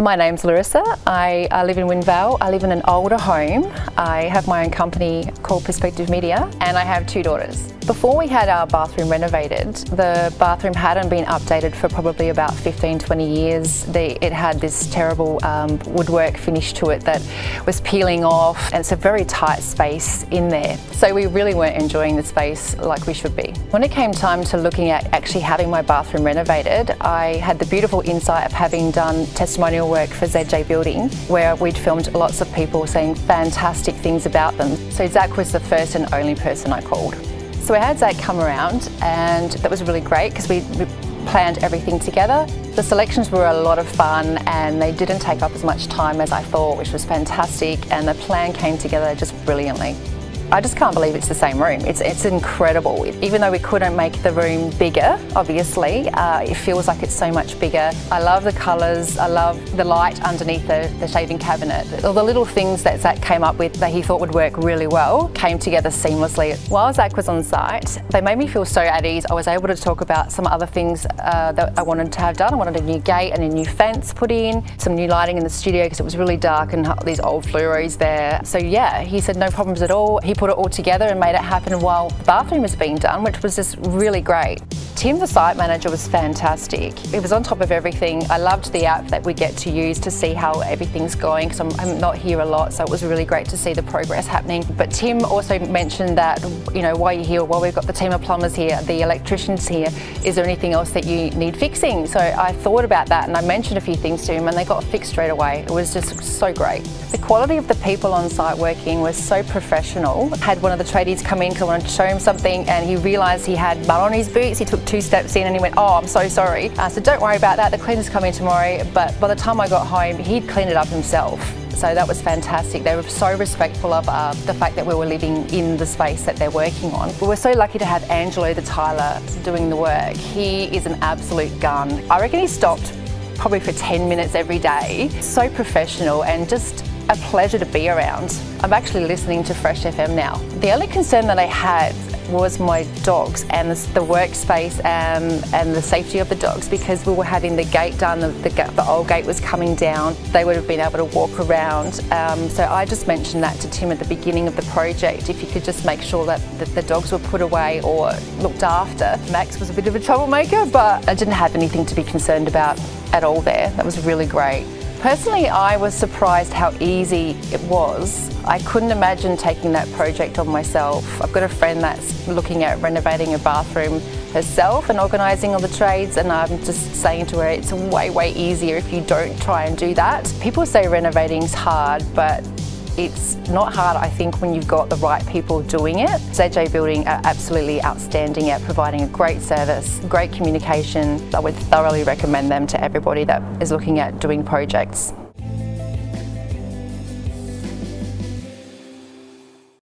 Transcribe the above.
My name's Larissa. I live in Wynn, Vale. I live in an older home. I have my own company called Perspective Media and I have 2 daughters. Before we had our bathroom renovated, the bathroom hadn't been updated for probably about 15-20 years. It had this terrible woodwork finish to it that was peeling off, and it's a very tight space in there. So we really weren't enjoying the space like we should be. When it came time to looking at actually having my bathroom renovated, I had the beautiful insight of having done testimonial work for ZJ Building, where we'd filmed lots of people saying fantastic things about them. So Zach was the first and only person I called. So we had Zach come around, and that was really great because we planned everything together. The selections were a lot of fun and they didn't take up as much time as I thought, which was fantastic, and the plan came together just brilliantly. I just can't believe it's the same room. It's incredible. Even though we couldn't make the room bigger, obviously, it feels like it's so much bigger. I love the colours, I love the light underneath the shaving cabinet. All the little things that Zach came up with that he thought would work really well came together seamlessly. While Zach was on site, they made me feel so at ease. I was able to talk about some other things that I wanted to have done. I wanted a new gate and a new fence put in, some new lighting in the studio because it was really dark and these old fluoros there. So yeah, he said no problems at all. He put it all together and made it happen while the bathroom was being done, which was just really great. Tim, the site manager, was fantastic. He was on top of everything. I loved the app that we get to use to see how everything's going because I'm not here a lot, so it was really great to see the progress happening. But Tim also mentioned that, you know, while you're here, while we've got the team of plumbers here, the electricians here, is there anything else that you need fixing? So I thought about that and I mentioned a few things to him and they got fixed straight away. It was just so great. The quality of the people on site working was so professional. I had one of the tradies come in because I wanted to show him something and he realised he had mud on his boots. He took 2 steps in and he went, "Oh, I'm so sorry." So don't worry about that, the cleaners come in tomorrow. But by the time I got home, he'd cleaned it up himself. So that was fantastic. They were so respectful of the fact that we were living in the space that they're working on. We were so lucky to have Angelo the tiler doing the work. He is an absolute gun. I reckon he stopped probably for 10 minutes every day. So professional and just a pleasure to be around. I'm actually listening to Fresh FM now. The only concern that I had was my dogs and the workspace and the safety of the dogs, because we were having the gate done, the old gate was coming down, they would have been able to walk around. So I just mentioned that to Tim at the beginning of the project, if you could just make sure that the dogs were put away or looked after. Max was a bit of a troublemaker, but I didn't have anything to be concerned about at all there. That was really great. Personally, I was surprised how easy it was. I couldn't imagine taking that project on myself. I've got a friend that's looking at renovating a bathroom herself and organising all the trades, and I'm just saying to her it's way easier if you don't try and do that. People say renovating's hard, but it's not hard, I think, when you've got the right people doing it. ZJ Building are absolutely outstanding at providing a great service, great communication. I would thoroughly recommend them to everybody that is looking at doing projects.